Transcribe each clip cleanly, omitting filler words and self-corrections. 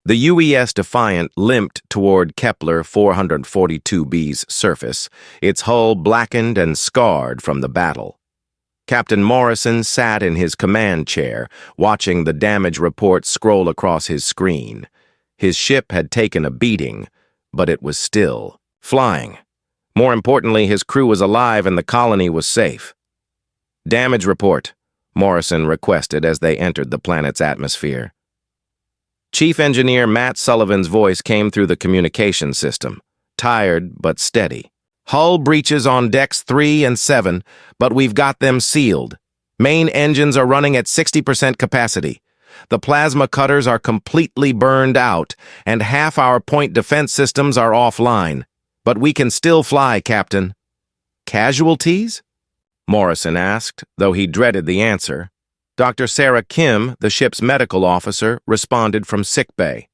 The UES Defiant limped toward Kepler 442b's surface, its hull blackened and scarred from the battle. Captain Morrison sat in his command chair, watching the damage report scroll across his screen. His ship had taken a beating, but it was still flying. More importantly, his crew was alive and the colony was safe. "Damage report," Morrison requested as they entered the planet's atmosphere. Chief Engineer Matt Sullivan's voice came through the communication system, tired but steady. "Hull breaches on decks 3 and 7, but we've got them sealed. Main engines are running at 60% capacity. The plasma cutters are completely burned out, and half our point defense systems are offline. But we can still fly, Captain." "Casualties?" Morrison asked, though he dreaded the answer. Dr. Sarah Kim, the ship's medical officer, responded from sickbay.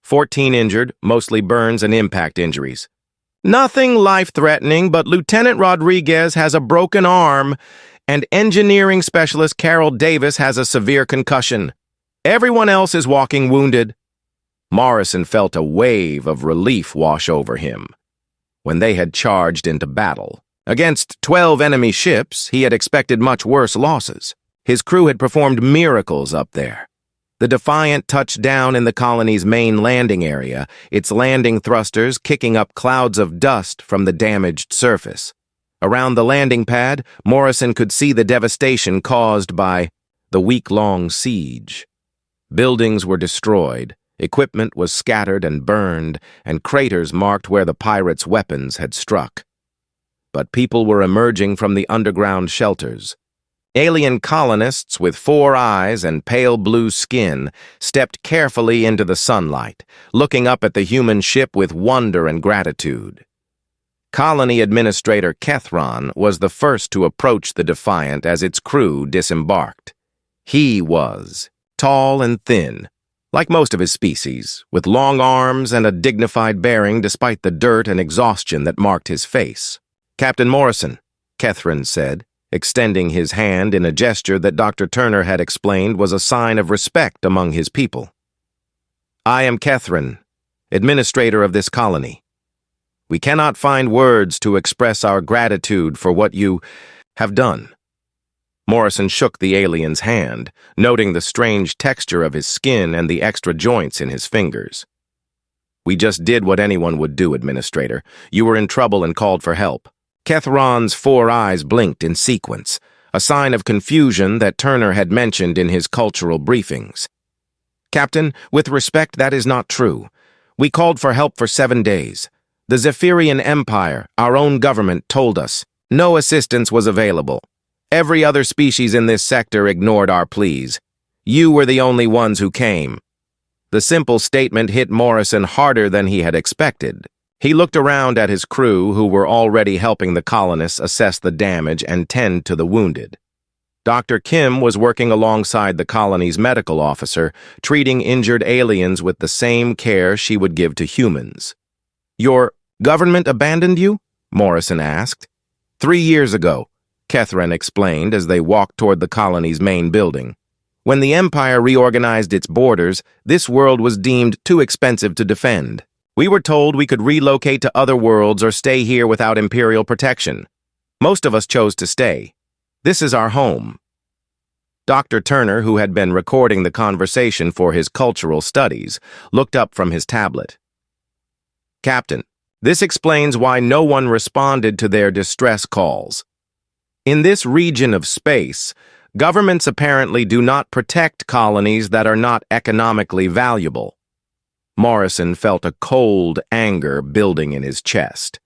14 injured, mostly burns and impact injuries. "Nothing life-threatening, but Lieutenant Rodriguez has a broken arm, and engineering specialist Carol Davis has a severe concussion. Everyone else is walking wounded." Morrison felt a wave of relief wash over him. When they had charged into battle against 12 enemy ships, he had expected much worse losses. His crew had performed miracles up there. The Defiant touched down in the colony's main landing area, its landing thrusters kicking up clouds of dust from the damaged surface. Around the landing pad, Morrison could see the devastation caused by the week-long siege. Buildings were destroyed, equipment was scattered and burned, and craters marked where the pirates' weapons had struck. But people were emerging from the underground shelters. Alien colonists with 4 eyes and pale blue skin stepped carefully into the sunlight, looking up at the human ship with wonder and gratitude. Colony Administrator Kethron was the first to approach the Defiant as its crew disembarked. He was tall and thin, like most of his species, with long arms and a dignified bearing despite the dirt and exhaustion that marked his face. "Captain Morrison," Kethron said, extending his hand in a gesture that Dr. Turner had explained was a sign of respect among his people. "I am Kethron, administrator of this colony. We cannot find words to express our gratitude for what you have done." Morrison shook the alien's hand, noting the strange texture of his skin and the extra joints in his fingers. "We just did what anyone would do, Administrator. You were in trouble and called for help." Kethron's 4 eyes blinked in sequence, a sign of confusion that Turner had mentioned in his cultural briefings. "Captain, with respect, that is not true. We called for help for 7 days. The Zephyrian Empire, our own government, told us no assistance was available. Every other species in this sector ignored our pleas. You were the only ones who came." The simple statement hit Morrison harder than he had expected. He looked around at his crew, who were already helping the colonists assess the damage and tend to the wounded. Dr. Kim was working alongside the colony's medical officer, treating injured aliens with the same care she would give to humans. "Your government abandoned you?" Morrison asked. 3 years ago, Kethron explained as they walked toward the colony's main building. "When the Empire reorganized its borders, this world was deemed too expensive to defend. We were told we could relocate to other worlds or stay here without Imperial protection. Most of us chose to stay. This is our home." Dr. Turner, who had been recording the conversation for his cultural studies, looked up from his tablet. "Captain, this explains why no one responded to their distress calls. In this region of space, governments apparently do not protect colonies that are not economically valuable." Morrison felt a cold anger building in his chest.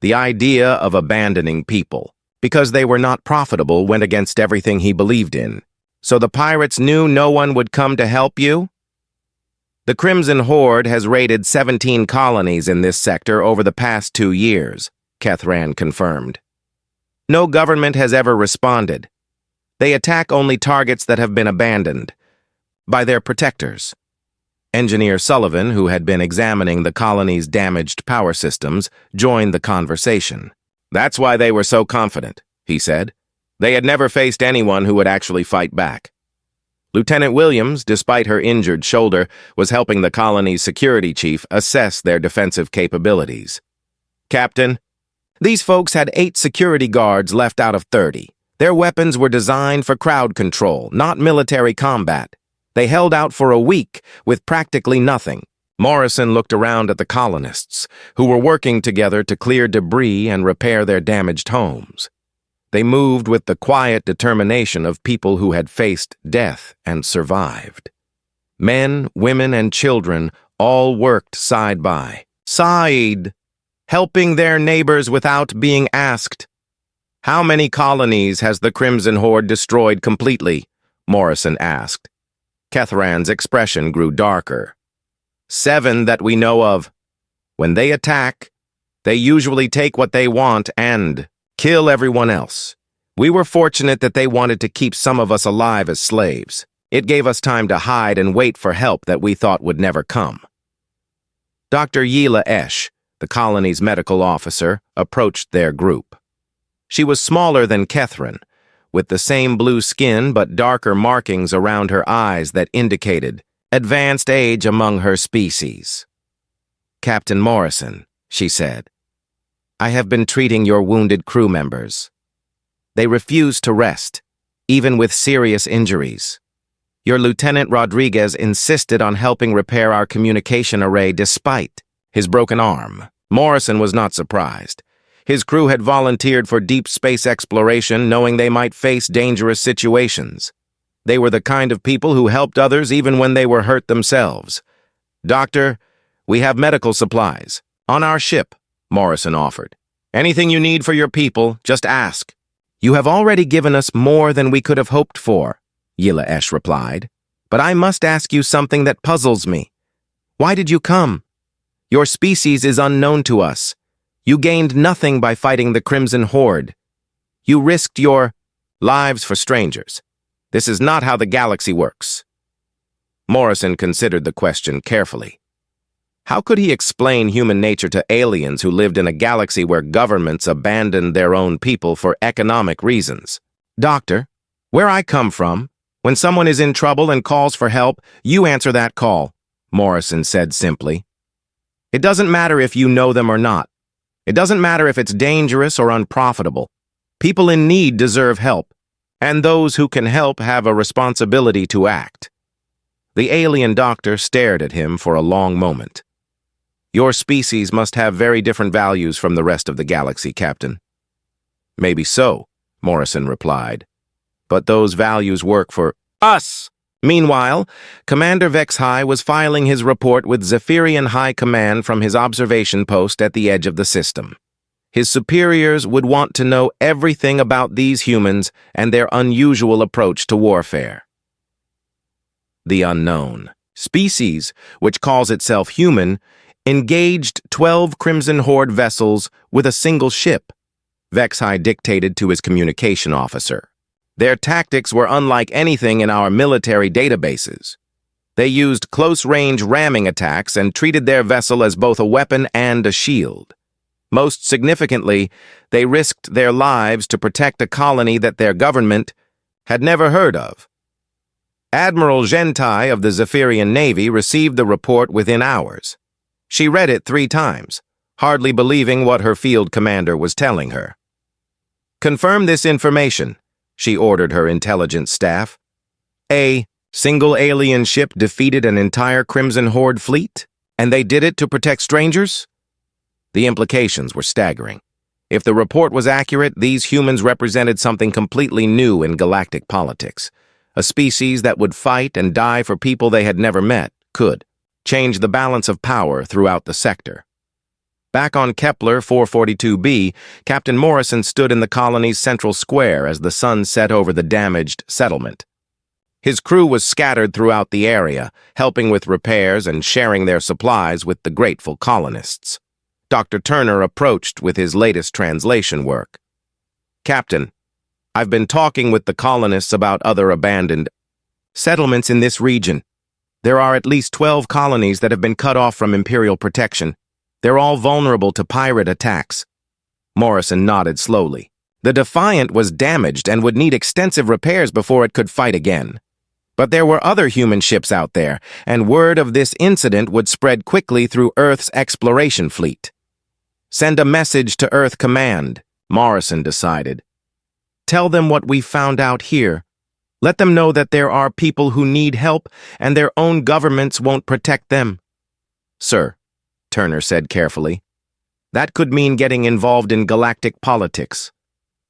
The idea of abandoning people, because they were not profitable, went against everything he believed in. "So the pirates knew no one would come to help you?" "The Crimson Horde has raided 17 colonies in this sector over the past 2 years, Kethron confirmed. "No government has ever responded. They attack only targets that have been abandoned by their protectors." Engineer Sullivan, who had been examining the colony's damaged power systems, joined the conversation. "That's why they were so confident," he said. "They had never faced anyone who would actually fight back." Lieutenant Williams, despite her injured shoulder, was helping the colony's security chief assess their defensive capabilities. "Captain, these folks had 8 security guards left out of 30. Their weapons were designed for crowd control, not military combat. They held out for a week with practically nothing." Morrison looked around at the colonists, who were working together to clear debris and repair their damaged homes. They moved with the quiet determination of people who had faced death and survived. Men, women, and children all worked side by side, helping their neighbors without being asked. "How many colonies has the Crimson Horde destroyed completely?" Morrison asked. Kethran's expression grew darker. "7 that we know of. When they attack, they usually take what they want and kill everyone else. We were fortunate that they wanted to keep some of us alive as slaves. It gave us time to hide and wait for help that we thought would never come." Dr. Yila Esh, the colony's medical officer, approached their group. She was smaller than Kethran, with the same blue skin but darker markings around her eyes that indicated advanced age among her species. "Captain Morrison," she said, "I have been treating your wounded crew members. They refuse to rest, even with serious injuries. Your Lieutenant Rodriguez insisted on helping repair our communication array despite his broken arm." Morrison was not surprised. His crew had volunteered for deep space exploration, knowing they might face dangerous situations. They were the kind of people who helped others even when they were hurt themselves. "Doctor, we have medical supplies. On our ship," Morrison offered. "Anything you need for your people, just ask." "You have already given us more than we could have hoped for," Yila Esh replied. "But I must ask you something that puzzles me. Why did you come? Your species is unknown to us. You gained nothing by fighting the Crimson Horde. You risked your lives for strangers. This is not how the galaxy works." Morrison considered the question carefully. How could he explain human nature to aliens who lived in a galaxy where governments abandoned their own people for economic reasons? "Doctor, where I come from, when someone is in trouble and calls for help, you answer that call," Morrison said simply. "It doesn't matter if you know them or not. It doesn't matter if it's dangerous or unprofitable. People in need deserve help, and those who can help have a responsibility to act." The alien doctor stared at him for a long moment. "Your species must have very different values from the rest of the galaxy, Captain." "Maybe so," Morrison replied. "But those values work for us." Meanwhile, Commander Vexhai was filing his report with Zephyrian High Command from his observation post at the edge of the system. His superiors would want to know everything about these humans and their unusual approach to warfare. The unknown species, which calls itself human, engaged 12 Crimson Horde vessels with a single ship, Vexhai dictated to his communication officer. Their tactics were unlike anything in our military databases. They used close-range ramming attacks and treated their vessel as both a weapon and a shield. Most significantly, they risked their lives to protect a colony that their government had never heard of. Admiral Gentai of the Zephyrian Navy received the report within hours. She read it 3 times, hardly believing what her field commander was telling her. "Confirm this information," she ordered her intelligence staff. "A single alien ship defeated an entire Crimson Horde fleet, and they did it to protect strangers?" The implications were staggering. If the report was accurate, these humans represented something completely new in galactic politics. A species that would fight and die for people they had never met could change the balance of power throughout the sector. Back on Kepler 442b, Captain Morrison stood in the colony's central square as the sun set over the damaged settlement. His crew was scattered throughout the area, helping with repairs and sharing their supplies with the grateful colonists. Dr. Turner approached with his latest translation work. "Captain, I've been talking with the colonists about other abandoned settlements in this region. There are at least 12 colonies that have been cut off from Imperial protection. They're all vulnerable to pirate attacks." Morrison nodded slowly. The Defiant was damaged and would need extensive repairs before it could fight again. But there were other human ships out there, and word of this incident would spread quickly through Earth's exploration fleet. Send a message to Earth Command, Morrison decided. Tell them what we found out here. Let them know that there are people who need help and their own governments won't protect them. Sir, Turner said carefully, that could mean getting involved in galactic politics.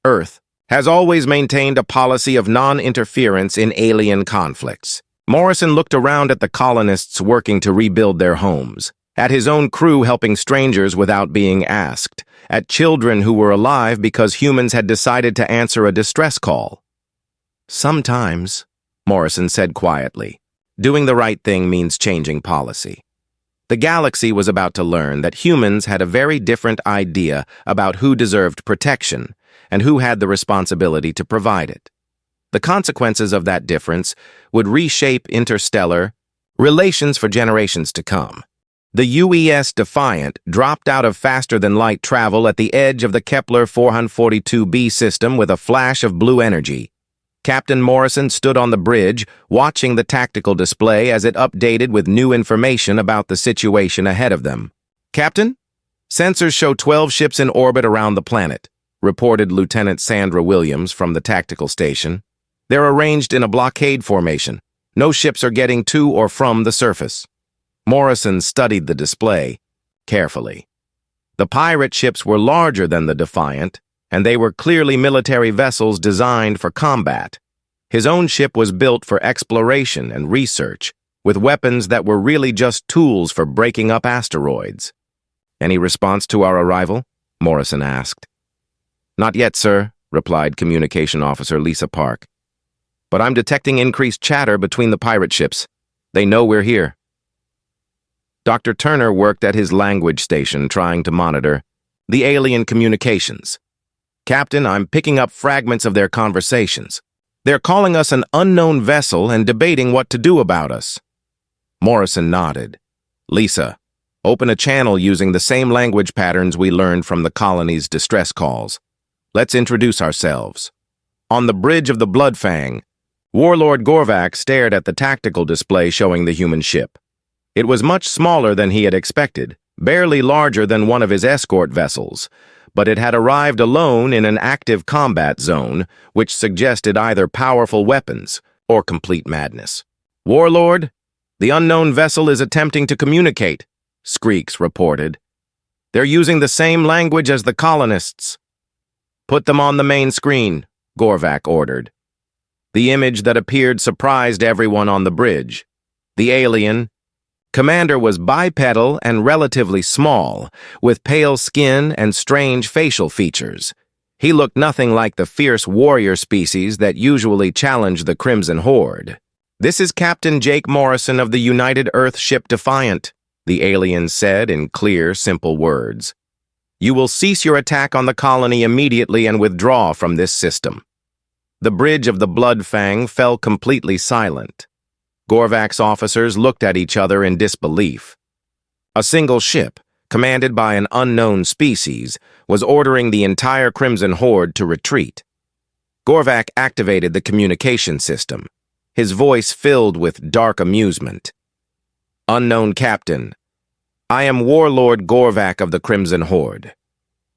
Earth has always maintained a policy of non-interference in alien conflicts. Morrison looked around at the colonists working to rebuild their homes, at his own crew helping strangers without being asked, at children who were alive because humans had decided to answer a distress call. Sometimes, Morrison said quietly, doing the right thing means changing policy. The galaxy was about to learn that humans had a very different idea about who deserved protection and who had the responsibility to provide it. The consequences of that difference would reshape interstellar relations for generations to come. The UES Defiant dropped out of faster-than-light travel at the edge of the Kepler 442b system with a flash of blue energy. Captain Morrison stood on the bridge, watching the tactical display as it updated with new information about the situation ahead of them. Captain, sensors show 12 ships in orbit around the planet, reported Lieutenant Sandra Williams from the tactical station. They're arranged in a blockade formation. No ships are getting to or from the surface. Morrison studied the display carefully. The pirate ships were larger than the Defiant, and they were clearly military vessels designed for combat. His own ship was built for exploration and research, with weapons that were really just tools for breaking up asteroids. Any response to our arrival? Morrison asked. Not yet, sir, replied Communication Officer Lisa Park. But I'm detecting increased chatter between the pirate ships. They know we're here. Dr. Turner worked at his language station trying to monitor the alien communications. Captain, I'm picking up fragments of their conversations. They're calling us an unknown vessel and debating what to do about us. Morrison nodded. Lisa, open a channel using the same language patterns we learned from the colony's distress calls. Let's introduce ourselves. On the bridge of the Bloodfang, Warlord Gorvak stared at the tactical display showing the human ship. It was much smaller than he had expected, barely larger than one of his escort vessels, but it had arrived alone in an active combat zone, which suggested either powerful weapons or complete madness. Warlord, the unknown vessel is attempting to communicate, Screeks reported. They're using the same language as the colonists. Put them on the main screen, Gorvak ordered. The image that appeared surprised everyone on the bridge. The alien commander was bipedal and relatively small, with pale skin and strange facial features. He looked nothing like the fierce warrior species that usually challenge the Crimson Horde. This is Captain Jake Morrison of the United Earth ship Defiant, the alien said in clear, simple words. You will cease your attack on the colony immediately and withdraw from this system. The bridge of the Bloodfang fell completely silent. Gorvak's officers looked at each other in disbelief. A single ship, commanded by an unknown species, was ordering the entire Crimson Horde to retreat. Gorvak activated the communication system, his voice filled with dark amusement. Unknown Captain, I am Warlord Gorvak of the Crimson Horde.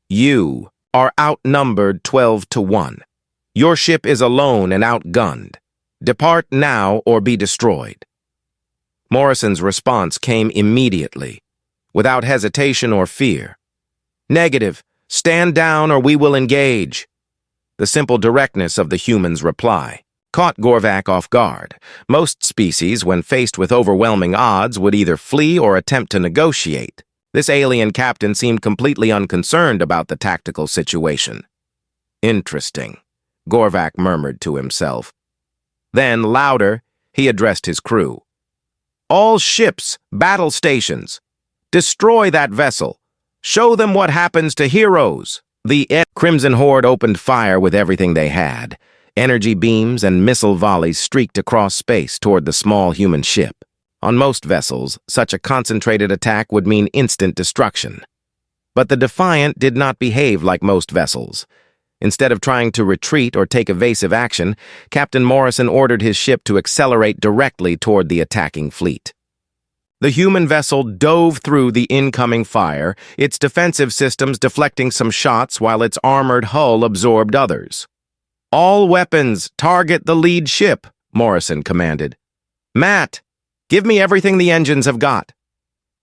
You are outnumbered 12-1. Your ship is alone and outgunned. Depart now or be destroyed. Morrison's response came immediately, without hesitation or fear. Negative. Stand down or we will engage. The simple directness of the human's reply caught Gorvak off guard. Most species, when faced with overwhelming odds, would either flee or attempt to negotiate. This alien captain seemed completely unconcerned about the tactical situation. Interesting, Gorvak murmured to himself. Then, louder, he addressed his crew. All ships, battle stations. Destroy that vessel. Show them what happens to heroes. The Crimson Horde opened fire with everything they had. Energy beams and missile volleys streaked across space toward the small human ship. On most vessels, such a concentrated attack would mean instant destruction. But the Defiant did not behave like most vessels. Instead of trying to retreat or take evasive action, Captain Morrison ordered his ship to accelerate directly toward the attacking fleet. The human vessel dove through the incoming fire, its defensive systems deflecting some shots while its armored hull absorbed others. "All weapons, target the lead ship," Morrison commanded. "Matt, give me everything the engines have got."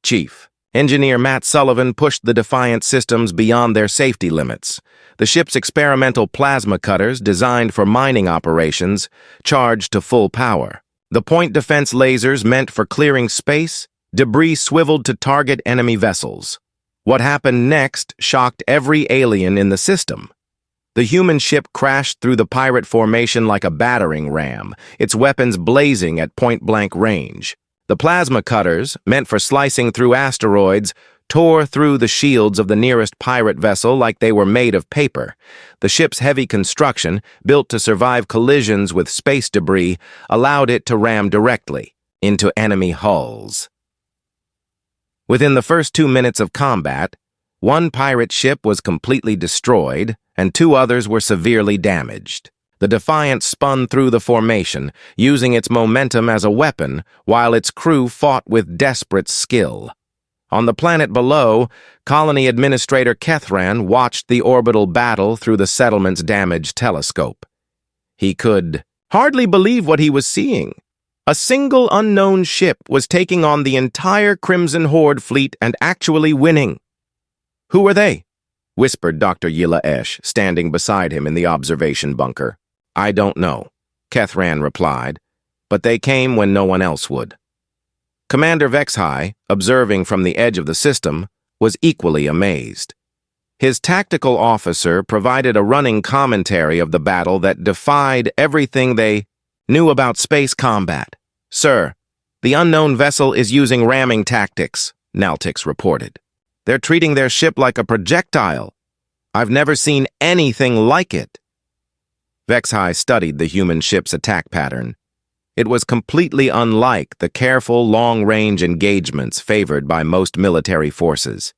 "Chief." Engineer Matt Sullivan pushed the Defiant systems beyond their safety limits. The ship's experimental plasma cutters, designed for mining operations, charged to full power. The point defense lasers meant for clearing space, debris swiveled to target enemy vessels. What happened next shocked every alien in the system. The human ship crashed through the pirate formation like a battering ram, its weapons blazing at point-blank range. The plasma cutters, meant for slicing through asteroids, tore through the shields of the nearest pirate vessel like they were made of paper. The ship's heavy construction, built to survive collisions with space debris, allowed it to ram directly into enemy hulls. Within the first 2 minutes of combat, one pirate ship was completely destroyed, and 2 others were severely damaged. The Defiant spun through the formation, using its momentum as a weapon, while its crew fought with desperate skill. On the planet below, Colony Administrator Kethran watched the orbital battle through the settlement's damaged telescope. He could hardly believe what he was seeing. A single unknown ship was taking on the entire Crimson Horde fleet and actually winning. "Who are they?" whispered Dr. Yila Esh, standing beside him in the observation bunker. "I don't know," Kethran replied, "but they came when no one else would." Commander Vexhai, observing from the edge of the system, was equally amazed. His tactical officer provided a running commentary of the battle that defied everything they knew about space combat. "Sir, the unknown vessel is using ramming tactics," Naltix reported. "They're treating their ship like a projectile. I've never seen anything like it." Vexhai studied the human ship's attack pattern. It was completely unlike the careful, long-range engagements favored by most military forces.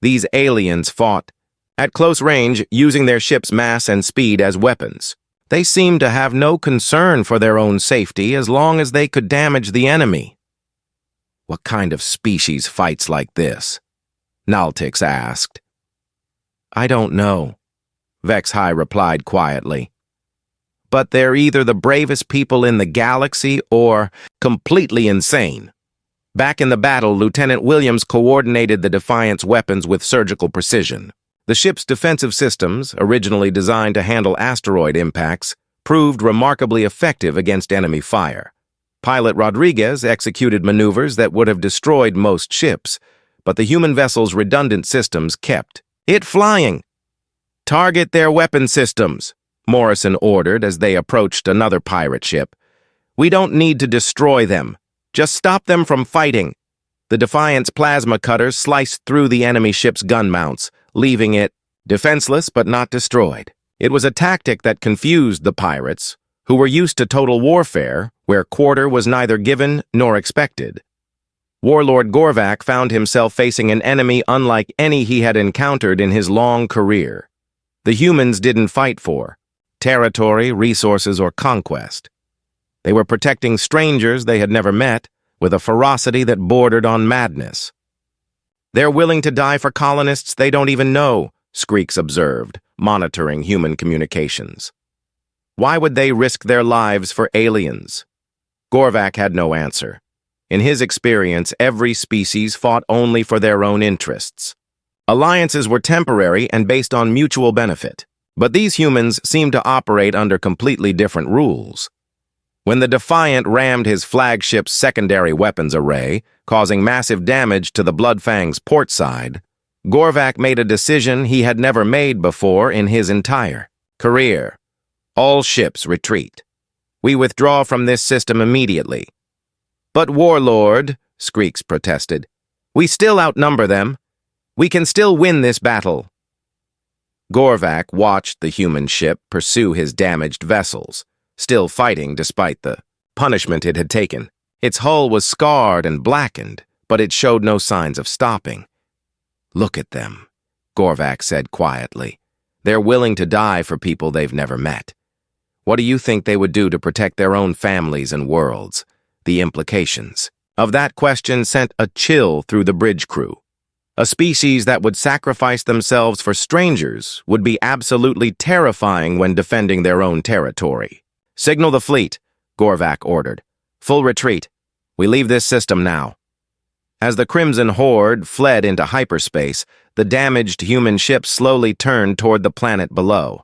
These aliens fought at close range, using their ship's mass and speed as weapons. They seemed to have no concern for their own safety as long as they could damage the enemy. "What kind of species fights like this?" Naltix asked. "I don't know," Vexhai replied quietly. "But they're either the bravest people in the galaxy or completely insane." Back in the battle, Lieutenant Williams coordinated the Defiant's weapons with surgical precision. The ship's defensive systems, originally designed to handle asteroid impacts, proved remarkably effective against enemy fire. Pilot Rodriguez executed maneuvers that would have destroyed most ships, but the human vessel's redundant systems kept it flying. "Target their weapon systems," Morrison ordered as they approached another pirate ship. "We don't need to destroy them. Just stop them from fighting." The Defiant's plasma cutters sliced through the enemy ship's gun mounts, leaving it defenseless but not destroyed. It was a tactic that confused the pirates, who were used to total warfare, where quarter was neither given nor expected. Warlord Gorvac found himself facing an enemy unlike any he had encountered in his long career. The humans didn't fight for territory, resources, or conquest. They were protecting strangers they had never met with a ferocity that bordered on madness. "They're willing to die for colonists they don't even know," Skreeks observed, monitoring human communications. "Why would they risk their lives for aliens?" Gorvac had no answer. In his experience, every species fought only for their own interests. Alliances were temporary and based on mutual benefit. But these humans seemed to operate under completely different rules. When the Defiant rammed his flagship's secondary weapons array, causing massive damage to the Bloodfang's port side, Gorvac made a decision he had never made before in his entire career. "All ships retreat. We withdraw from this system immediately." "But Warlord," Skreeks protested, "we still outnumber them. We can still win this battle." Gorvac watched the human ship pursue his damaged vessels, still fighting despite the punishment it had taken. Its hull was scarred and blackened, but it showed no signs of stopping. "Look at them," Gorvac said quietly. They're willing to die for people they've never met. What do you think they would do to protect their own families and worlds? The implications of that question sent a chill through the bridge crew. A species that would sacrifice themselves for strangers would be absolutely terrifying when defending their own territory. "Signal the fleet," Gorvac ordered. "Full retreat. We leave this system now." As the Crimson Horde fled into hyperspace, the damaged human ship slowly turned toward the planet below.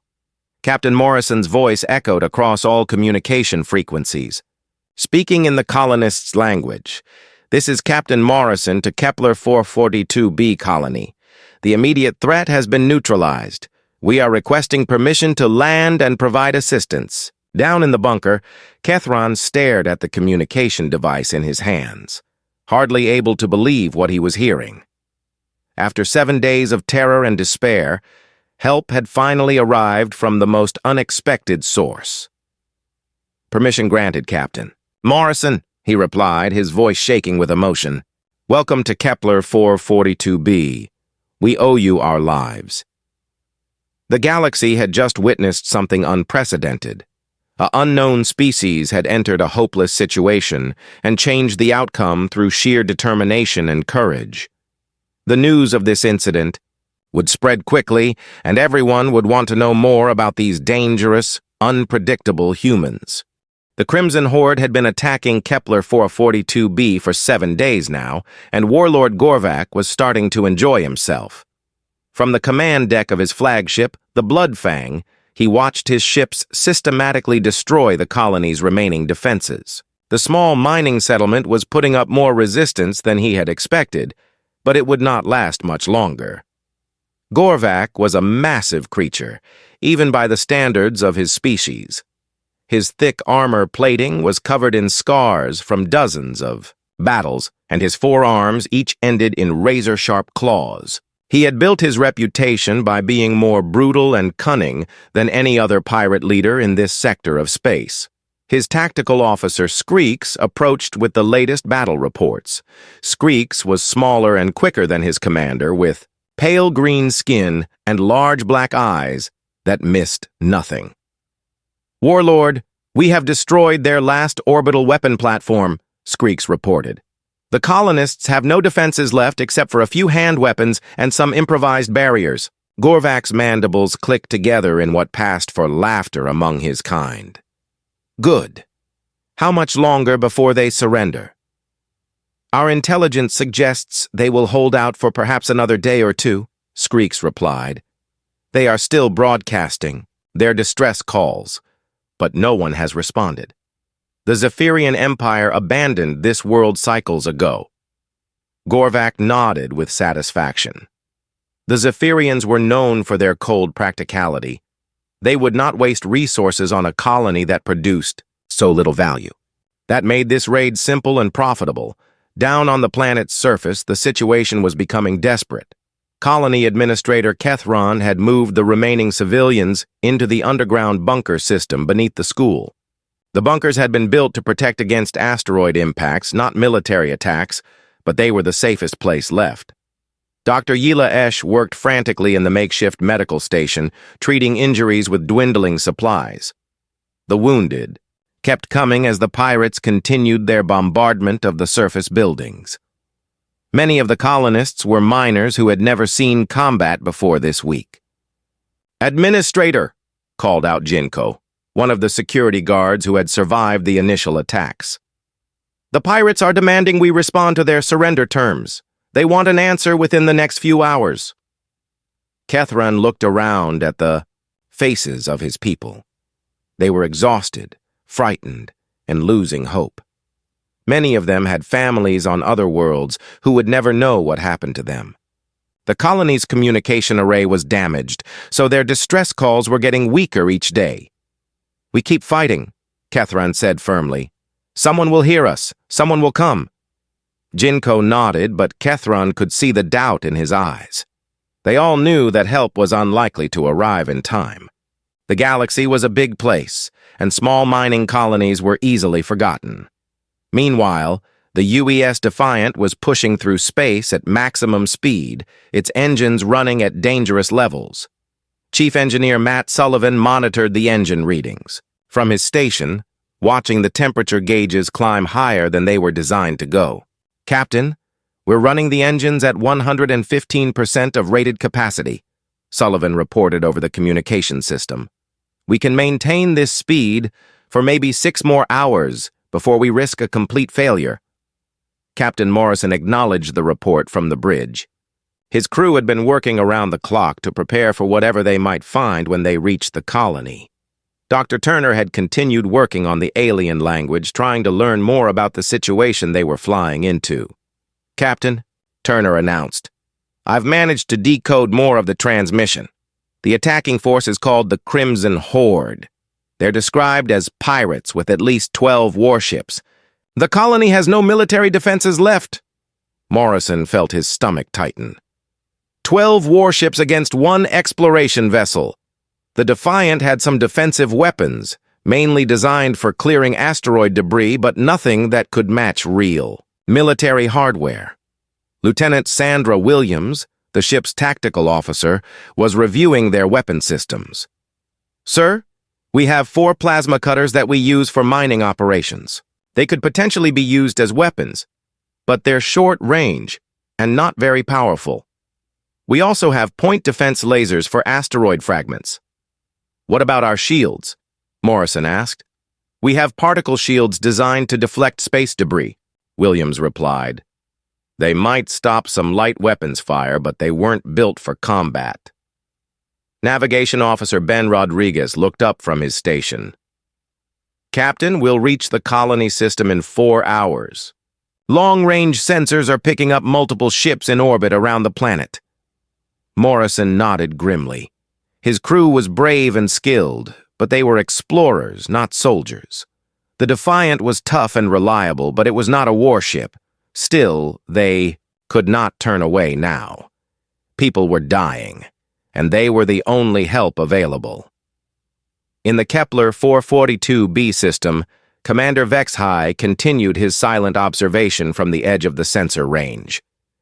Captain Morrison's voice echoed across all communication frequencies. Speaking in the colonists' language, "This is Captain Morrison to Kepler 442b colony. The immediate threat has been neutralized. We are requesting permission to land and provide assistance." Down in the bunker, Kethron stared at the communication device in his hands, hardly able to believe what he was hearing. After 7 days of terror and despair, help had finally arrived from the most unexpected source. "Permission granted, Captain." "Morrison," he replied, his voice shaking with emotion. "Welcome to Kepler 442b. We owe you our lives." The galaxy had just witnessed something unprecedented. An unknown species had entered a hopeless situation and changed the outcome through sheer determination and courage. The news of this incident would spread quickly, and everyone would want to know more about these dangerous, unpredictable humans. The Crimson Horde had been attacking Kepler 442b for 7 days now, and Warlord Gorvac was starting to enjoy himself. From the command deck of his flagship, the Bloodfang, he watched his ships systematically destroy the colony's remaining defenses. The small mining settlement was putting up more resistance than he had expected, but it would not last much longer. Gorvac was a massive creature, even by the standards of his species. His thick armor plating was covered in scars from dozens of battles, and his forearms each ended in razor-sharp claws. He had built his reputation by being more brutal and cunning than any other pirate leader in this sector of space. His tactical officer, Screeks, approached with the latest battle reports. Screeks was smaller and quicker than his commander, with pale green skin and large black eyes that missed nothing. "Warlord, we have destroyed their last orbital weapon platform," Screeks reported. "The colonists have no defenses left except for a few hand weapons and some improvised barriers." Gorvac's mandibles clicked together in what passed for laughter among his kind. "Good. How much longer before they surrender?" "Our intelligence suggests they will hold out for perhaps another day or two," Screeks replied. "They are still broadcasting their distress calls, but no one has responded. The Zephyrian Empire abandoned this world cycles ago." Gorvac nodded with satisfaction. The Zephyrians were known for their cold practicality. They would not waste resources on a colony that produced so little value. That made this raid simple and profitable. Down on the planet's surface, the situation was becoming desperate. Colony Administrator Kethron had moved the remaining civilians into the underground bunker system beneath the school. The bunkers had been built to protect against asteroid impacts, not military attacks, but they were the safest place left. Dr. Yila Esh worked frantically in the makeshift medical station, treating injuries with dwindling supplies. The wounded kept coming as the pirates continued their bombardment of the surface buildings. Many of the colonists were miners who had never seen combat before this week. "Administrator," called out Jinko, one of the security guards who had survived the initial attacks. "The pirates are demanding we respond to their surrender terms. They want an answer within the next few hours." Kethron looked around at the faces of his people. They were exhausted, frightened, and losing hope. Many of them had families on other worlds who would never know what happened to them. The colony's communication array was damaged, so their distress calls were getting weaker each day. "We keep fighting," Kethron said firmly. "Someone will hear us. Someone will come." Jinko nodded, but Kethron could see the doubt in his eyes. They all knew that help was unlikely to arrive in time. The galaxy was a big place, and small mining colonies were easily forgotten. Meanwhile, the UES Defiant was pushing through space at maximum speed, its engines running at dangerous levels. Chief Engineer Matt Sullivan monitored the engine readings. From his station, watching the temperature gauges climb higher than they were designed to go. "Captain, we're running the engines at 115% of rated capacity," Sullivan reported over the communication system. "We can maintain this speed for maybe 6 more hours before we risk a complete failure." Captain Morrison acknowledged the report from the bridge. His crew had been working around the clock to prepare for whatever they might find when they reached the colony. Dr. Turner had continued working on the alien language, trying to learn more about the situation they were flying into. "Captain," Turner announced, "I've managed to decode more of the transmission. The attacking force is called the Crimson Horde. They're described as pirates with at least 12 warships. The colony has no military defenses left." Morrison felt his stomach tighten. 12 warships against 1 exploration vessel. The Defiant had some defensive weapons, mainly designed for clearing asteroid debris, but nothing that could match real military hardware. Lieutenant Sandra Williams, the ship's tactical officer, was reviewing their weapon systems. "Sir, we have 4 plasma cutters that we use for mining operations. They could potentially be used as weapons, but they're short range and not very powerful. We also have point defense lasers for asteroid fragments." "What about our shields?" Morrison asked. "We have particle shields designed to deflect space debris," Williams replied. "They might stop some light weapons fire, but they weren't built for combat." Navigation Officer Ben Rodriguez looked up from his station. "Captain, we'll reach the colony system in 4 hours. Long-range sensors are picking up multiple ships in orbit around the planet." Morrison nodded grimly. His crew was brave and skilled, but they were explorers, not soldiers. The Defiant was tough and reliable, but it was not a warship. Still, they could not turn away now. People were dying, and they were the only help available. In the Kepler 442b system, Commander Vexhai continued his silent observation from the edge of the sensor range.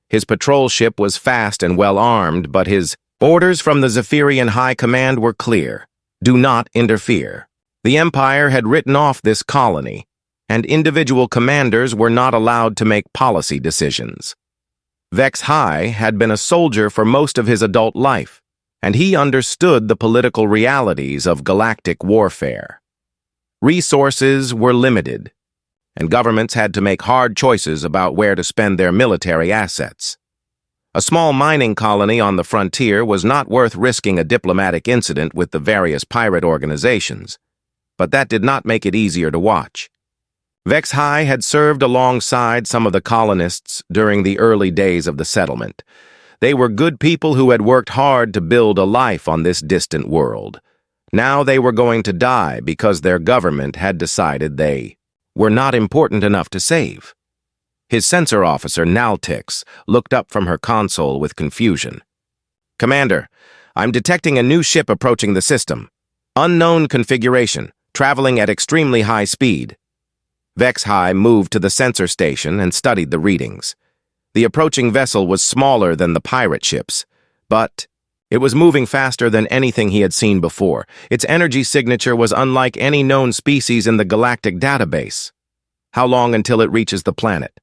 His patrol ship was fast and well-armed, but his orders from the Zephyrian High Command were clear. Do not interfere. The Empire had written off this colony, and individual commanders were not allowed to make policy decisions. Vexhai had been a soldier for most of his adult life, and he understood the political realities of galactic warfare. Resources were limited, and governments had to make hard choices about where to spend their military assets. A small mining colony on the frontier was not worth risking a diplomatic incident with the various pirate organizations, but that did not make it easier to watch. Vexhai had served alongside some of the colonists during the early days of the settlement. They were good people who had worked hard to build a life on this distant world. Now they were going to die because their government had decided they were not important enough to save. His sensor officer, Naltix, looked up from her console with confusion. "Commander, I'm detecting a new ship approaching the system. Unknown configuration, traveling at extremely high speed." Vexhai moved to the sensor station and studied the readings. The approaching vessel was smaller than the pirate ships, but it was moving faster than anything he had seen before. Its energy signature was unlike any known species in the galactic database. "How long until it reaches the planet?"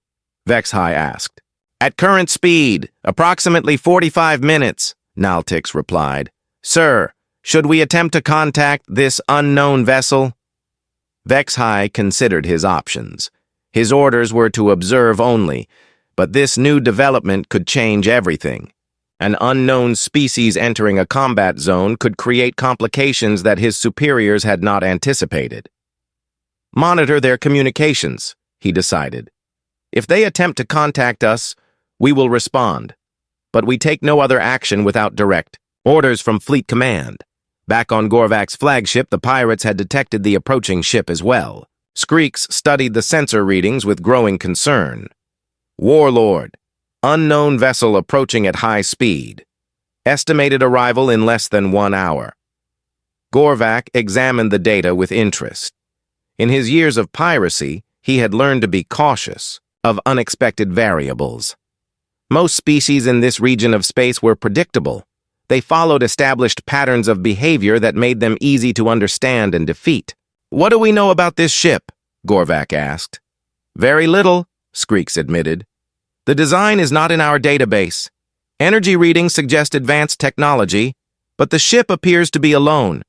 Vexhai asked. "At current speed, approximately 45 minutes, Naltix replied. "Sir, should we attempt to contact this unknown vessel?" Vexhai considered his options. His orders were to observe only, but this new development could change everything. An unknown species entering a combat zone could create complications that his superiors had not anticipated. "Monitor their communications," he decided. "If they attempt to contact us, we will respond. But we take no other action without direct orders from Fleet Command." Back on Gorvak's flagship, the pirates had detected the approaching ship as well. Screeks studied the sensor readings with growing concern. "Warlord. Unknown vessel approaching at high speed. Estimated arrival in less than 1 hour." Gorvak examined the data with interest. In his years of piracy, he had learned to be cautious of unexpected variables. Most species in this region of space were predictable. They followed established patterns of behavior that made them easy to understand and defeat. "What do we know about this ship?" Gorvak asked. "Very little," Skreeks admitted. "The design is not in our database. Energy readings suggest advanced technology, but the ship appears to be alone."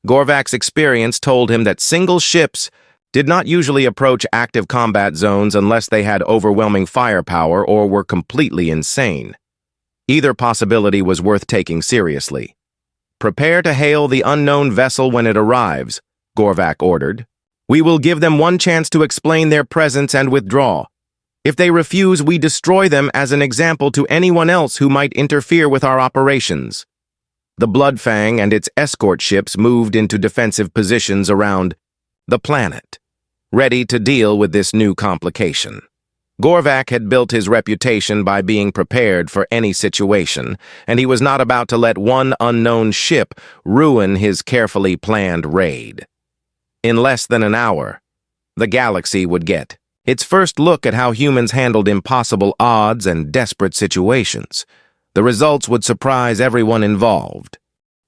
Gorvak's experience told him that single ships did not usually approach active combat zones unless they had overwhelming firepower or were completely insane. Either possibility was worth taking seriously. "Prepare to hail the unknown vessel when it arrives," Gorvak ordered. "We will give them one chance to explain their presence and withdraw. If they refuse, we destroy them as an example to anyone else who might interfere with our operations." The Bloodfang and its escort ships moved into defensive positions around the planet, ready to deal with this new complication. Gorvak had built his reputation by being prepared for any situation, and he was not about to let one unknown ship ruin his carefully planned raid. In less than an hour, the galaxy would get its first look at how humans handled impossible odds and desperate situations. The results would surprise everyone involved.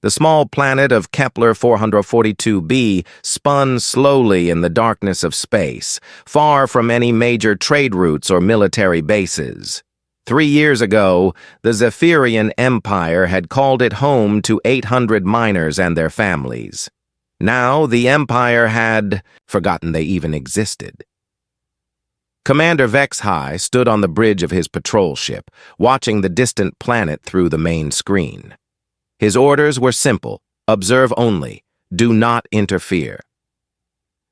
The small planet of Kepler 442b spun slowly in the darkness of space, far from any major trade routes or military bases. 3 years ago, the Zephyrian Empire had called it home to 800 miners and their families. Now, the Empire had forgotten they even existed. Commander Vexhai stood on the bridge of his patrol ship, watching the distant planet through the main screen. His orders were simple: observe only, do not interfere.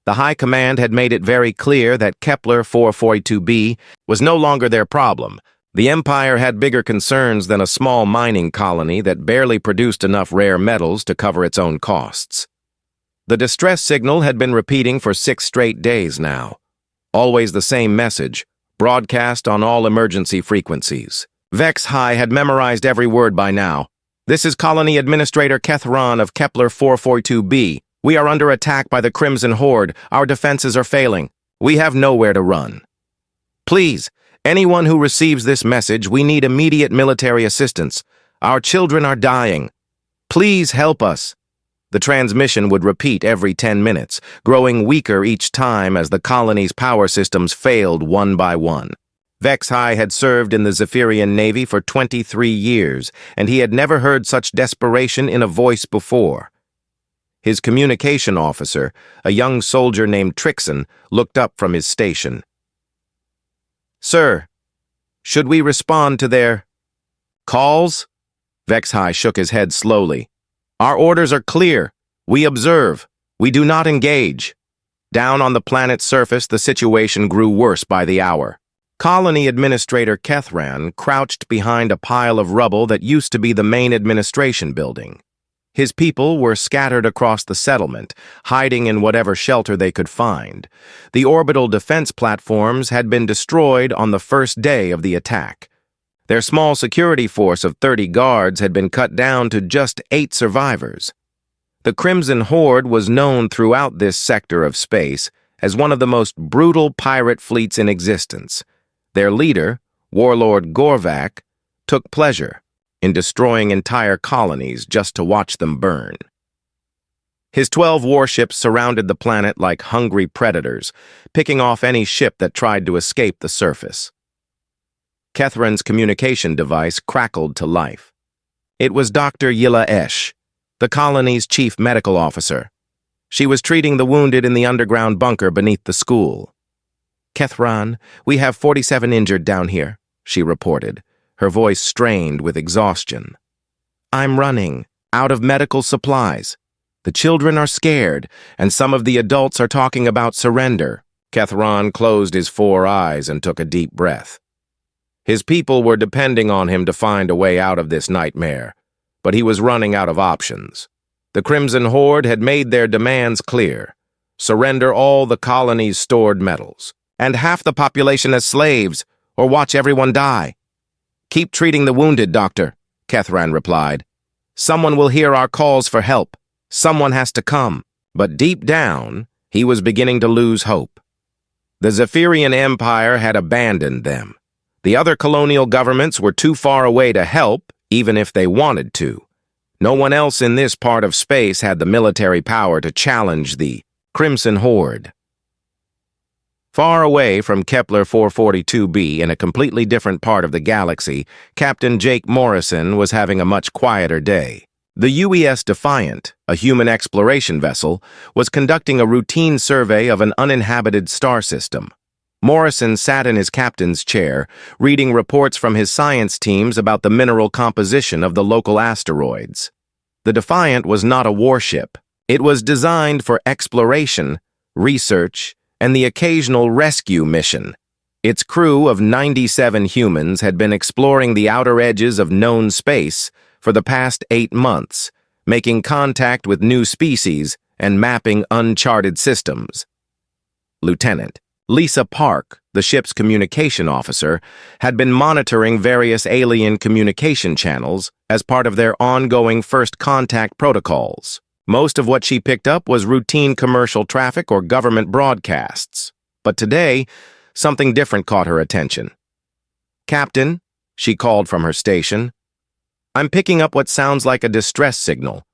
The High Command had made it very clear that Kepler 442b was no longer their problem. The Empire had bigger concerns than a small mining colony that barely produced enough rare metals to cover its own costs. The distress signal had been repeating for 6 straight days now. Always the same message, broadcast on all emergency frequencies. Vexhai had memorized every word by now. "This is Colony Administrator Kethran of Kepler 442b. We are under attack by the Crimson Horde. Our defenses are failing. We have nowhere to run. Please, anyone who receives this message, we need immediate military assistance. Our children are dying. Please help us." The transmission would repeat every 10 minutes, growing weaker each time as the colony's power systems failed one by one. Vexhai had served in the Zephyrian Navy for 23 years, and he had never heard such desperation in a voice before. His communication officer, a young soldier named Trixon, looked up from his station. "Sir, should we respond to their calls?" Vexhai shook his head slowly. "Our orders are clear. We observe. We do not engage." Down on the planet's surface, the situation grew worse by the hour. Colony Administrator Kethran crouched behind a pile of rubble that used to be the main administration building. His people were scattered across the settlement, hiding in whatever shelter they could find. The orbital defense platforms had been destroyed on the first day of the attack. Their small security force of 30 guards had been cut down to just 8 survivors. The Crimson Horde was known throughout this sector of space as one of the most brutal pirate fleets in existence. Their leader, Warlord Gorvak, took pleasure in destroying entire colonies just to watch them burn. His 12 warships surrounded the planet like hungry predators, picking off any ship that tried to escape the surface. Kethran's communication device crackled to life. It was Dr. Yilla Esh, the colony's chief medical officer. She was treating the wounded in the underground bunker beneath the school. "Kethran, we have 47 injured down here," she reported, her voice strained with exhaustion. "I'm running out of medical supplies. The children are scared, and some of the adults are talking about surrender." Kethran closed his 4 eyes and took a deep breath. His people were depending on him to find a way out of this nightmare, but he was running out of options. The Crimson Horde had made their demands clear: surrender all the colony's stored metals, and half the population as slaves, or watch everyone die. "Keep treating the wounded, Doctor," Kethran replied. "Someone will hear our calls for help. Someone has to come." But deep down, he was beginning to lose hope. The Zephyrian Empire had abandoned them. The other colonial governments were too far away to help, even if they wanted to. No one else in this part of space had the military power to challenge the Crimson Horde. Far away from Kepler 442b in a completely different part of the galaxy, Captain Jake Morrison was having a much quieter day. The UES Defiant, a human exploration vessel, was conducting a routine survey of an uninhabited star system. Morrison sat in his captain's chair, reading reports from his science teams about the mineral composition of the local asteroids. The Defiant was not a warship. It was designed for exploration, research, and the occasional rescue mission. Its crew of 97 humans had been exploring the outer edges of known space for the past 8 months, making contact with new species and mapping uncharted systems. Lieutenant Lisa Park, the ship's communication officer, had been monitoring various alien communication channels as part of their ongoing first contact protocols. Most of what she picked up was routine commercial traffic or government broadcasts. But today, something different caught her attention. "Captain," she called from her station, "I'm picking up what sounds like a distress signal.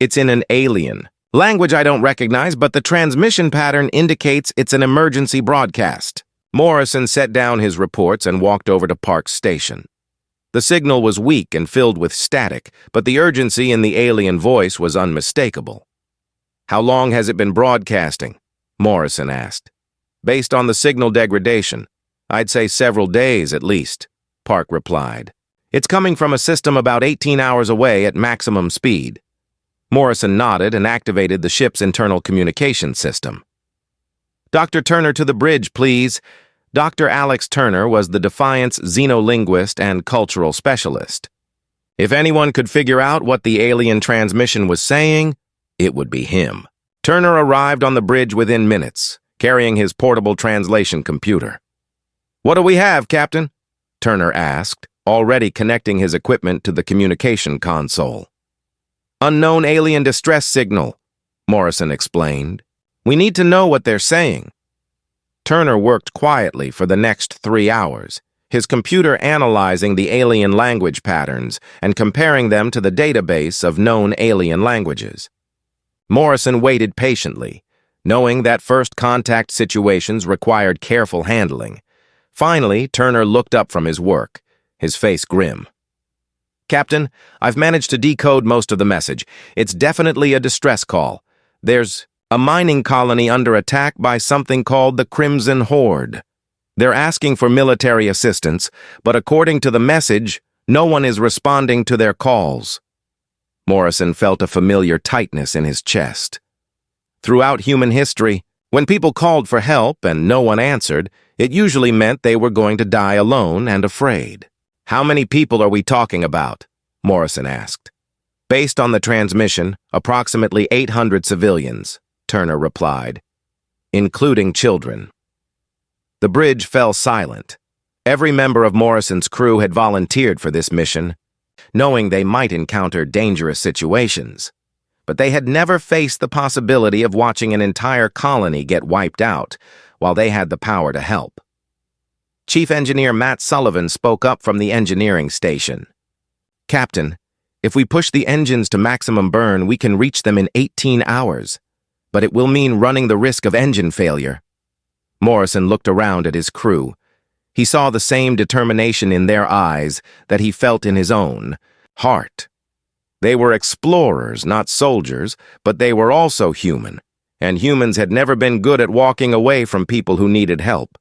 It's in an alien language I don't recognize, but the transmission pattern indicates it's an emergency broadcast." Morrison set down his reports and walked over to Park's station. The signal was weak and filled with static, but the urgency in the alien voice was unmistakable. "How long has it been broadcasting?" Morrison asked. "Based on the signal degradation, I'd say several days at least," Park replied. "It's coming from a system about 18 hours away at maximum speed." Morrison nodded and activated the ship's internal communication system. "Dr. Turner to the bridge, please." Dr. Alex Turner was the Defiant's xenolinguist and cultural specialist. If anyone could figure out what the alien transmission was saying, it would be him. Turner arrived on the bridge within minutes, carrying his portable translation computer. "What do we have, Captain?" Turner asked, already connecting his equipment to the communication console. "Unknown alien distress signal," Morrison explained. "We need to know what they're saying." Turner worked quietly for the next 3 hours, his computer analyzing the alien language patterns and comparing them to the database of known alien languages. Morrison waited patiently, knowing that first contact situations required careful handling. Finally, Turner looked up from his work, his face grim. "Captain, I've managed to decode most of the message. It's definitely a distress call. There's a mining colony under attack by something called the Crimson Horde. They're asking for military assistance, but according to the message, no one is responding to their calls." Morrison felt a familiar tightness in his chest. Throughout human history, when people called for help and no one answered, it usually meant they were going to die alone and afraid. "How many people are we talking about?" Morrison asked. "Based on the transmission, approximately 800 civilians," Turner replied, "including children." The bridge fell silent. Every member of Morrison's crew had volunteered for this mission, knowing they might encounter dangerous situations. But they had never faced the possibility of watching an entire colony get wiped out while they had the power to help. Chief Engineer Matt Sullivan spoke up from the engineering station. "Captain, if we push the engines to maximum burn, we can reach them in 18 hours. But it will mean running the risk of engine failure." Morrison looked around at his crew. He saw the same determination in their eyes that he felt in his own heart. They were explorers, not soldiers, but they were also human, and humans had never been good at walking away from people who needed help.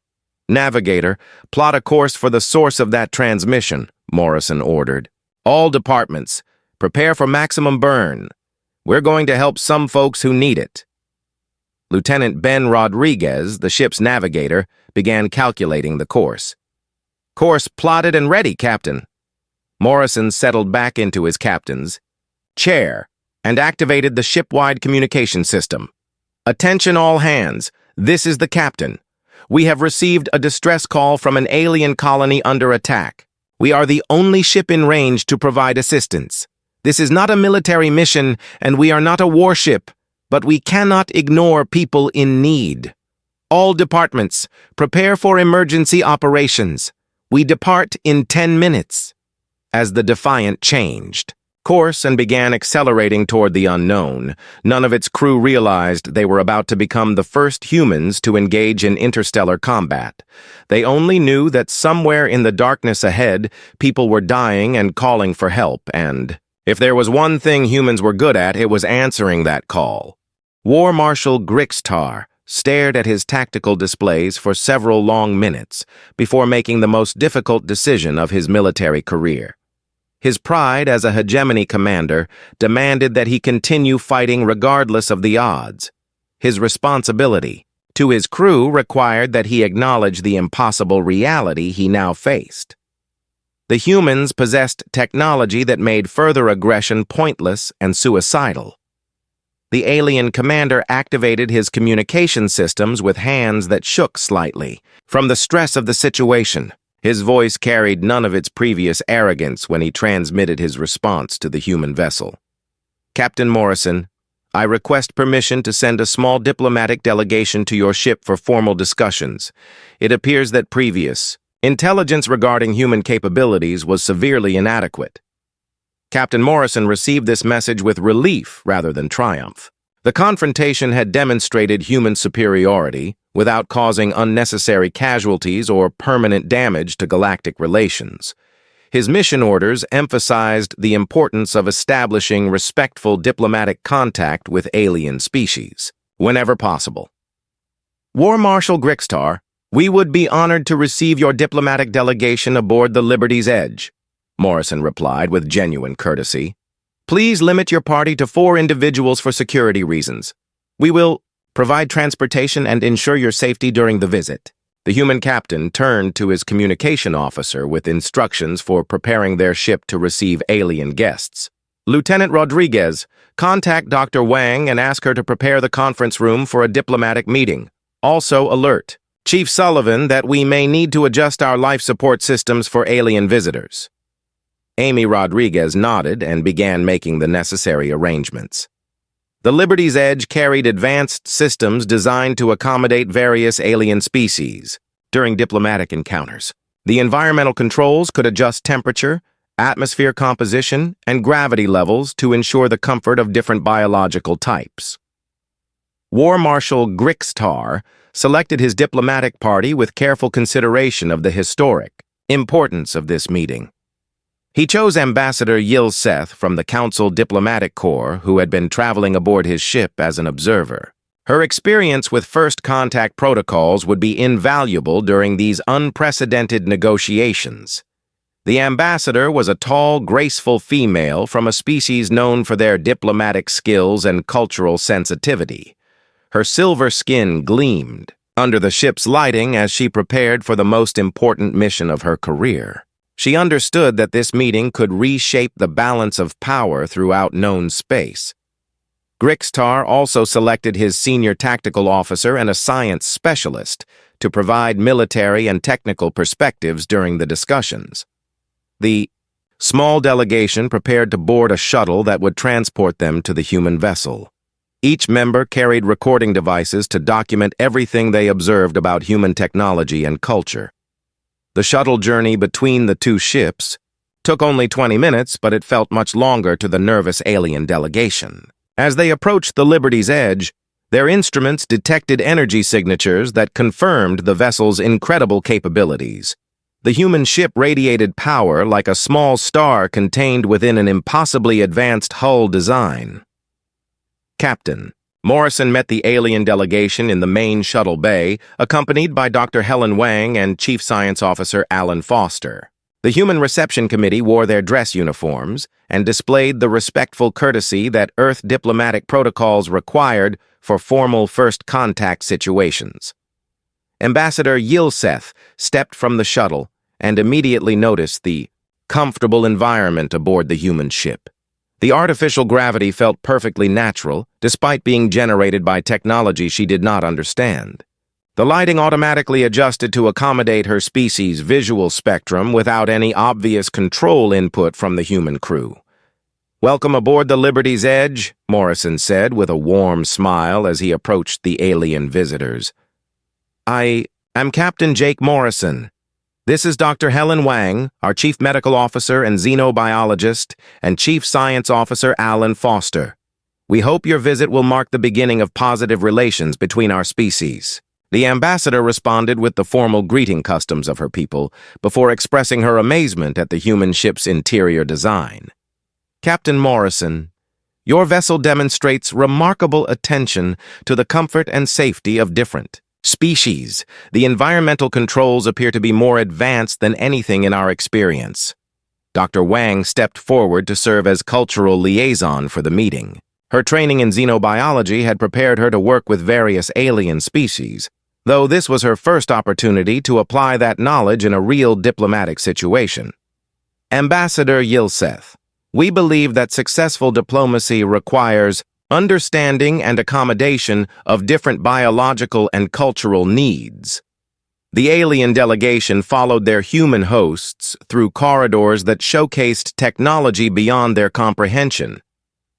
"Navigator, plot a course for the source of that transmission," Morrison ordered. "All departments, prepare for maximum burn. We're going to help some folks who need it." Lieutenant Ben Rodriguez, the ship's navigator, began calculating the course. "Course plotted and ready, Captain." Morrison settled back into his captain's chair and activated the ship-wide communication system. "Attention all hands, this is the captain. We have received a distress call from an alien colony under attack. We are the only ship in range to provide assistance. This is not a military mission, and we are not a warship, but we cannot ignore people in need. All departments, prepare for emergency operations. We depart in 10 minutes. As the Defiant changed, course and began accelerating toward the unknown. None of its crew realized they were about to become the first humans to engage in interstellar combat. They only knew that somewhere in the darkness ahead, people were dying and calling for help, and if there was one thing humans were good at, it was answering that call. War Marshal Grixtar stared at his tactical displays for several long minutes before making the most difficult decision of his military career. His pride as a hegemony commander demanded that he continue fighting regardless of the odds. His responsibility to his crew required that he acknowledge the impossible reality he now faced. The humans possessed technology that made further aggression pointless and suicidal. The alien commander activated his communication systems with hands that shook slightly from the stress of the situation. His voice carried none of its previous arrogance when he transmitted his response to the human vessel. "Captain Morrison, I request permission to send a small diplomatic delegation to your ship for formal discussions. It appears that previous intelligence regarding human capabilities was severely inadequate." Captain Morrison received this message with relief rather than triumph. The confrontation had demonstrated human superiority without causing unnecessary casualties or permanent damage to galactic relations. His mission orders emphasized the importance of establishing respectful diplomatic contact with alien species, whenever possible. "War Marshal Grixtar, we would be honored to receive your diplomatic delegation aboard the Liberty's Edge," Morrison replied with genuine courtesy. "Please limit your party to 4 individuals for security reasons. We will provide transportation and ensure your safety during the visit." The human captain turned to his communication officer with instructions for preparing their ship to receive alien guests. "Lieutenant Rodriguez, contact Dr. Wang and ask her to prepare the conference room for a diplomatic meeting. Also alert Chief Sullivan that we may need to adjust our life support systems for alien visitors." Amy Rodriguez nodded and began making the necessary arrangements. The Liberty's Edge carried advanced systems designed to accommodate various alien species during diplomatic encounters. The environmental controls could adjust temperature, atmosphere composition, and gravity levels to ensure the comfort of different biological types. War Marshal Grixtar selected his diplomatic party with careful consideration of the historic importance of this meeting. He chose Ambassador Yil Seth from the Council Diplomatic Corps, who had been traveling aboard his ship as an observer. Her experience with first contact protocols would be invaluable during these unprecedented negotiations. The ambassador was a tall, graceful female from a species known for their diplomatic skills and cultural sensitivity. Her silver skin gleamed under the ship's lighting as she prepared for the most important mission of her career. She understood that this meeting could reshape the balance of power throughout known space. Grixtar also selected his senior tactical officer and a science specialist to provide military and technical perspectives during the discussions. The small delegation prepared to board a shuttle that would transport them to the human vessel. Each member carried recording devices to document everything they observed about human technology and culture. The shuttle journey between the 2 ships took only 20 minutes, but it felt much longer to the nervous alien delegation. As they approached the Liberty's Edge, their instruments detected energy signatures that confirmed the vessel's incredible capabilities. The human ship radiated power like a small star contained within an impossibly advanced hull design. "Captain." Morrison met the alien delegation in the main shuttle bay, accompanied by Dr. Helen Wang and Chief Science Officer Alan Foster. The Human Reception Committee wore their dress uniforms and displayed the respectful courtesy that Earth diplomatic protocols required for formal first contact situations. Ambassador Yil Seth stepped from the shuttle and immediately noticed the comfortable environment aboard the human ship. The artificial gravity felt perfectly natural, despite being generated by technology she did not understand. The lighting automatically adjusted to accommodate her species' visual spectrum without any obvious control input from the human crew. "Welcome aboard the Liberty's Edge," Morrison said with a warm smile as he approached the alien visitors. "I am Captain Jake Morrison. This is Dr. Helen Wang, our Chief Medical Officer and Xenobiologist, and Chief Science Officer Alan Foster. We hope your visit will mark the beginning of positive relations between our species. The ambassador responded with the formal greeting customs of her people before expressing her amazement at the human ship's interior design. Captain Morrison, your vessel demonstrates remarkable attention to the comfort and safety of different species. The environmental controls appear to be more advanced than anything in our experience. Dr. Wang stepped forward to serve as cultural liaison for the meeting. Her training in xenobiology had prepared her to work with various alien species, though this was her first opportunity to apply that knowledge in a real diplomatic situation. Ambassador Yilseth, we believe that successful diplomacy requires understanding and accommodation of different biological and cultural needs. The alien delegation followed their human hosts through corridors that showcased technology beyond their comprehension.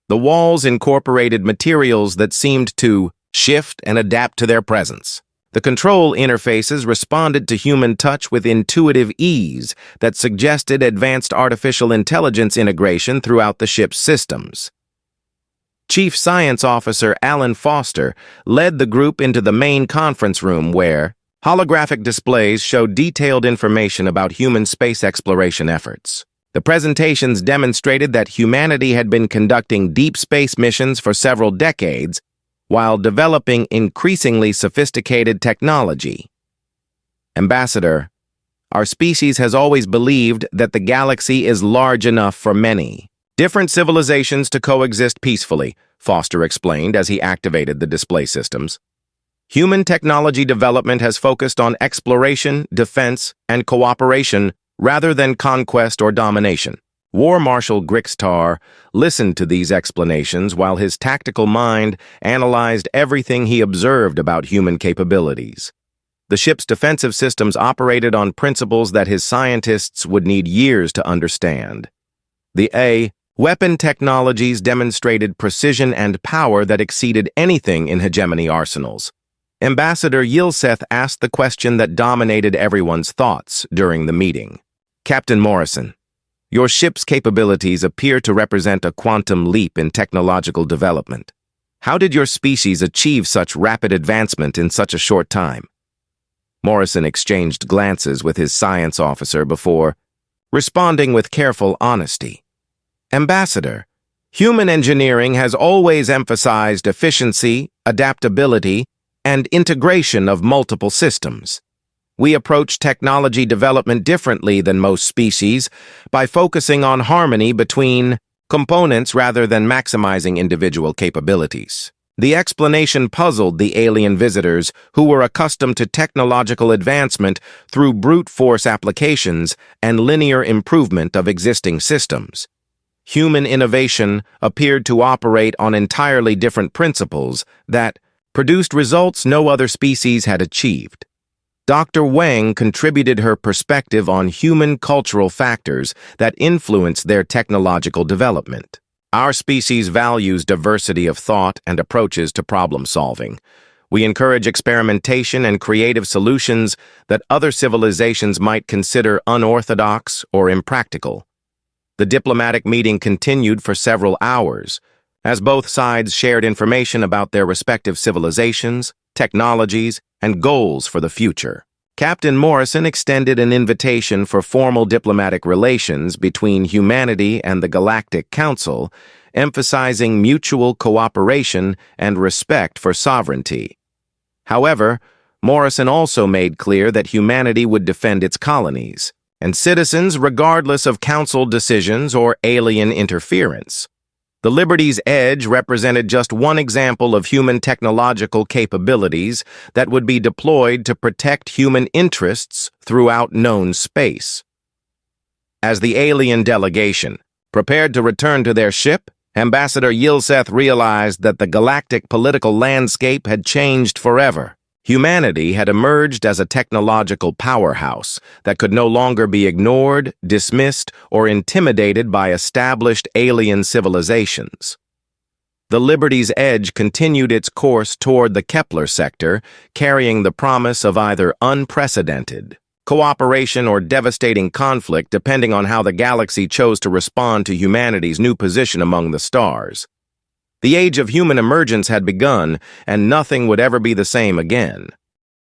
The walls incorporated materials that seemed to shift and adapt to their presence. The control interfaces responded to human touch with intuitive ease that suggested advanced artificial intelligence integration throughout the ship's systems. Chief Science Officer Alan Foster led the group into the main conference room where holographic displays showed detailed information about human space exploration efforts. The presentations demonstrated that humanity had been conducting deep space missions for several decades while developing increasingly sophisticated technology. Ambassador, our species has always believed that the galaxy is large enough for many different civilizations to coexist peacefully, Foster explained as he activated the display systems. Human technology development has focused on exploration, defense, and cooperation rather than conquest or domination. War Marshal Grixtar listened to these explanations while his tactical mind analyzed everything he observed about human capabilities. The ship's defensive systems operated on principles that his scientists would need years to understand. The weapon technologies demonstrated precision and power that exceeded anything in hegemony arsenals. Ambassador Yilseth asked the question that dominated everyone's thoughts during the meeting. Captain Morrison, your ship's capabilities appear to represent a quantum leap in technological development. How did your species achieve such rapid advancement in such a short time? Morrison exchanged glances with his science officer before responding with careful honesty. Ambassador, human engineering has always emphasized efficiency, adaptability, and integration of multiple systems. We approach technology development differently than most species by focusing on harmony between components rather than maximizing individual capabilities. The explanation puzzled the alien visitors who were accustomed to technological advancement through brute force applications and linear improvement of existing systems. Human innovation appeared to operate on entirely different principles that produced results no other species had achieved. Dr. Wang contributed her perspective on human cultural factors that influenced their technological development. Our species values diversity of thought and approaches to problem solving. We encourage experimentation and creative solutions that other civilizations might consider unorthodox or impractical. The diplomatic meeting continued for several hours, as both sides shared information about their respective civilizations, technologies, and goals for the future. Captain Morrison extended an invitation for formal diplomatic relations between humanity and the Galactic Council, emphasizing mutual cooperation and respect for sovereignty. However, Morrison also made clear that humanity would defend its colonies and citizens regardless of council decisions or alien interference. The Liberty's Edge represented just one example of human technological capabilities that would be deployed to protect human interests throughout known space. As the alien delegation prepared to return to their ship, Ambassador Yilseth realized that the galactic political landscape had changed forever. Humanity had emerged as a technological powerhouse that could no longer be ignored, dismissed, or intimidated by established alien civilizations. The Liberty's Edge continued its course toward the Kepler sector, carrying the promise of either unprecedented cooperation, or devastating conflict depending on how the galaxy chose to respond to humanity's new position among the stars. The age of human emergence had begun, and nothing would ever be the same again.